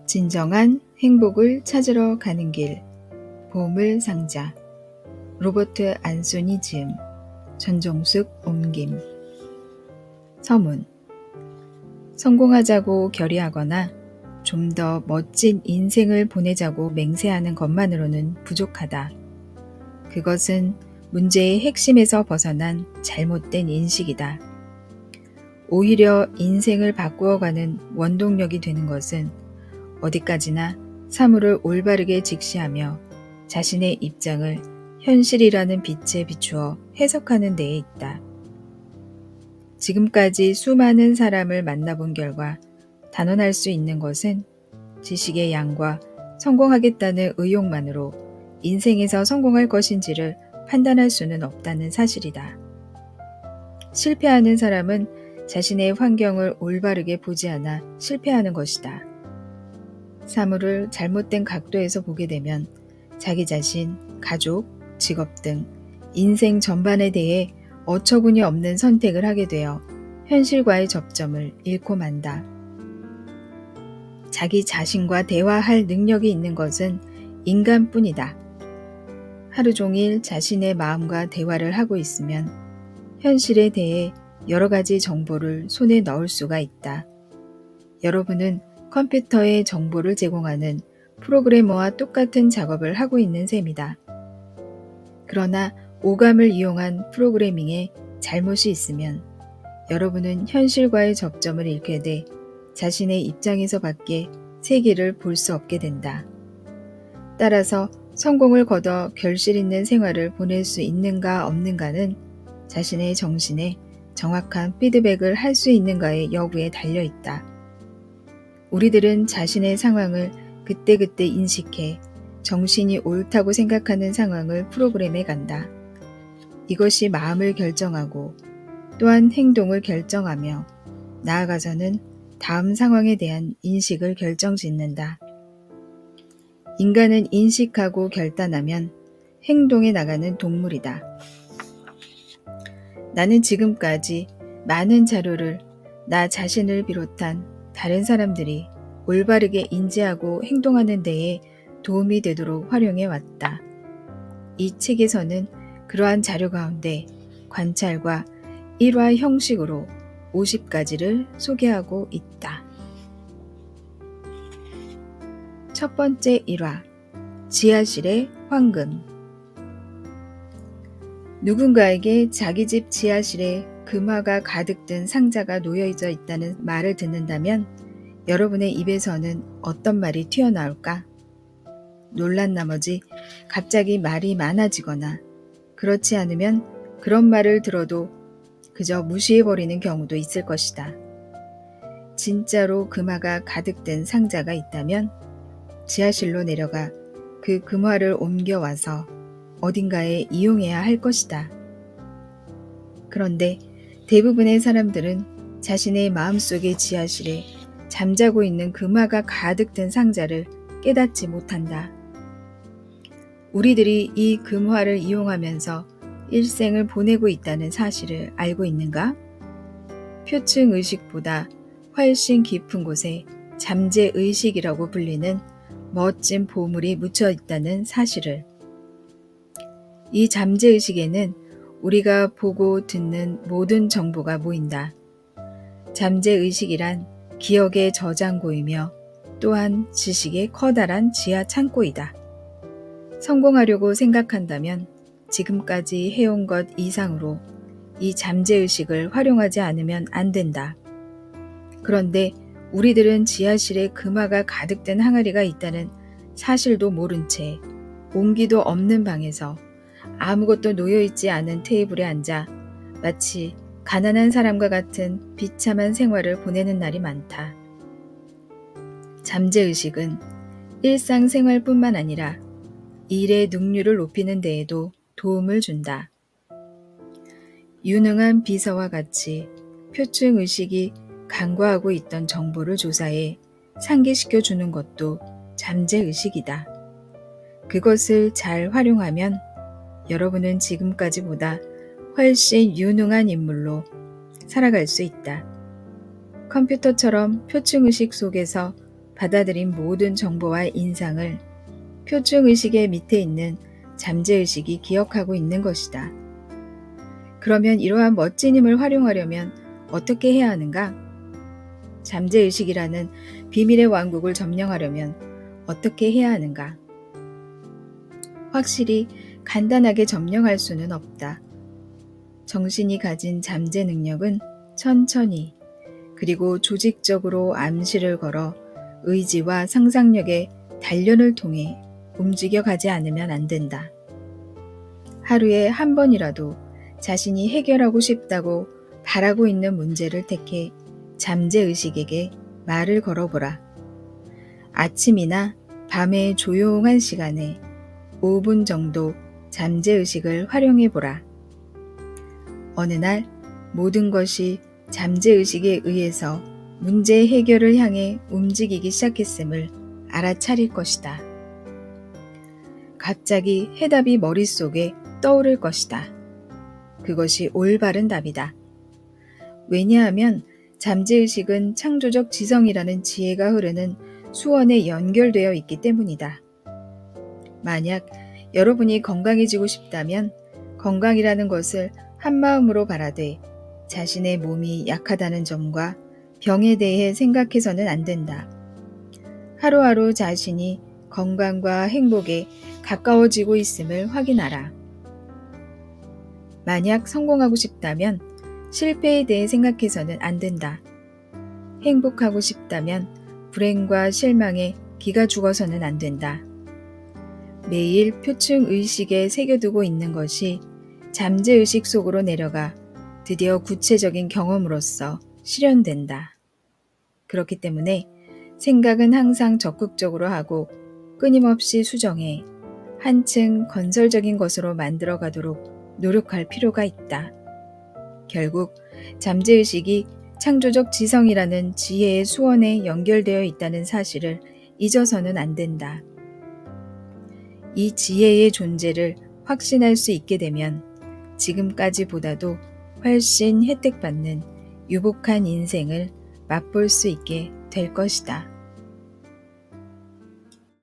진정한 행복을 찾으러 가는 길, 보물상자, 로버트 안소니 지음, 전종숙 옮김. 서문. 성공하자고 결의하거나 좀 더 멋진 인생을 보내자고 맹세하는 것만으로는 부족하다. 그것은 문제의 핵심에서 벗어난 잘못된 인식이다. 오히려 인생을 바꾸어가는 원동력이 되는 것은 어디까지나 사물을 올바르게 직시하며 자신의 입장을 현실이라는 빛에 비추어 해석하는 데에 있다. 지금까지 수많은 사람을 만나본 결과 단언할 수 있는 것은 지식의 양과 성공하겠다는 의욕만으로 인생에서 성공할 것인지를 판단할 수는 없다는 사실이다. 실패하는 사람은 자신의 환경을 올바르게 보지 않아 실패하는 것이다. 사물을 잘못된 각도에서 보게 되면 자기 자신, 가족, 직업 등 인생 전반에 대해 어처구니 없는 선택을 하게 되어 현실과의 접점을 잃고 만다. 자기 자신과 대화할 능력이 있는 것은 인간뿐이다. 하루 종일 자신의 마음과 대화를 하고 있으면 현실에 대해 여러 가지 정보를 손에 넣을 수가 있다. 여러분은 컴퓨터에 정보를 제공하는 프로그래머와 똑같은 작업을 하고 있는 셈이다. 그러나 오감을 이용한 프로그래밍에 잘못이 있으면 여러분은 현실과의 접점을 잃게 돼 자신의 입장에서 밖에 세계를 볼 수 없게 된다. 따라서 성공을 거둬 결실 있는 생활을 보낼 수 있는가 없는가는 자신의 정신에 정확한 피드백을 할 수 있는가의 여부에 달려 있다. 우리들은 자신의 상황을 그때그때 인식해 정신이 옳다고 생각하는 상황을 프로그램해 간다. 이것이 마음을 결정하고 또한 행동을 결정하며 나아가서는 다음 상황에 대한 인식을 결정짓는다. 인간은 인식하고 결단하면 행동에 나가는 동물이다. 나는 지금까지 많은 자료를 나 자신을 비롯한 다른 사람들이 올바르게 인지하고 행동하는 데에 도움이 되도록 활용해 왔다. 이 책에서는 그러한 자료 가운데 관찰과 일화 형식으로 50가지를 소개하고 있다. 첫 번째 일화, 지하실의 황금. 누군가에게 자기 집 지하실에 금화가 가득 든 상자가 놓여져 있다는 말을 듣는다면 여러분의 입에서는 어떤 말이 튀어나올까? 놀란 나머지 갑자기 말이 많아지거나 그렇지 않으면 그런 말을 들어도 그저 무시해버리는 경우도 있을 것이다. 진짜로 금화가 가득 든 상자가 있다면 지하실로 내려가 그 금화를 옮겨와서 어딘가에 이용해야 할 것이다. 그런데 대부분의 사람들은 자신의 마음속의 지하실에 잠자고 있는 금화가 가득 든 상자를 깨닫지 못한다. 우리들이 이 금화를 이용하면서 일생을 보내고 있다는 사실을 알고 있는가? 표층 의식보다 훨씬 깊은 곳에 잠재 의식이라고 불리는 멋진 보물이 묻혀 있다는 사실을. 이 잠재 의식에는 우리가 보고 듣는 모든 정보가 모인다. 잠재 의식이란 기억의 저장고이며 또한 지식의 커다란 지하 창고이다. 성공하려고 생각한다면 지금까지 해온 것 이상으로 이 잠재의식을 활용하지 않으면 안 된다. 그런데 우리들은 지하실에 금화가 가득 든 항아리가 있다는 사실도 모른 채 온기도 없는 방에서 아무것도 놓여있지 않은 테이블에 앉아 마치 가난한 사람과 같은 비참한 생활을 보내는 날이 많다. 잠재의식은 일상생활뿐만 아니라 일의 능률을 높이는 데에도 도움을 준다. 유능한 비서와 같이 표층의식이 간과하고 있던 정보를 조사해 상기시켜 주는 것도 잠재의식이다. 그것을 잘 활용하면 여러분은 지금까지보다 훨씬 유능한 인물로 살아갈 수 있다. 컴퓨터처럼 표층의식 속에서 받아들인 모든 정보와 인상을 표층의식의 밑에 있는 잠재의식이 기억하고 있는 것이다. 그러면 이러한 멋진 힘을 활용하려면 어떻게 해야 하는가? 잠재의식이라는 비밀의 왕국을 점령하려면 어떻게 해야 하는가? 확실히 간단하게 점령할 수는 없다. 정신이 가진 잠재 능력은 천천히 그리고 조직적으로 암시를 걸어 의지와 상상력의 단련을 통해 움직여 가지 않으면 안 된다. 하루에 한 번이라도 자신이 해결하고 싶다고 바라고 있는 문제를 택해 잠재의식에게 말을 걸어보라. 아침이나 밤의 조용한 시간에 5분 정도 잠재의식을 활용해보라. 어느 날 모든 것이 잠재의식에 의해서 문제 해결을 향해 움직이기 시작했음을 알아차릴 것이다. 갑자기 해답이 머릿속에 떠오를 것이다. 그것이 올바른 답이다. 왜냐하면 잠재의식은 창조적 지성이라는 지혜가 흐르는 수원에 연결되어 있기 때문이다. 만약 여러분이 건강해지고 싶다면 건강이라는 것을 한마음으로 바라되 자신의 몸이 약하다는 점과 병에 대해 생각해서는 안 된다. 하루하루 자신이 건강과 행복에 가까워지고 있음을 확인하라. 만약 성공하고 싶다면 실패에 대해 생각해서는 안 된다. 행복하고 싶다면 불행과 실망에 기가 죽어서는 안 된다. 매일 표층 의식에 새겨두고 있는 것이 잠재의식 속으로 내려가 드디어 구체적인 경험으로서 실현된다. 그렇기 때문에 생각은 항상 적극적으로 하고 끊임없이 수정해 한층 건설적인 것으로 만들어 가도록 노력할 필요가 있다. 결국 잠재의식이 창조적 지성이라는 지혜의 수원에 연결되어 있다는 사실을 잊어서는 안 된다. 이 지혜의 존재를 확신할 수 있게 되면 지금까지보다도 훨씬 혜택받는 유복한 인생을 맛볼 수 있게 될 것이다.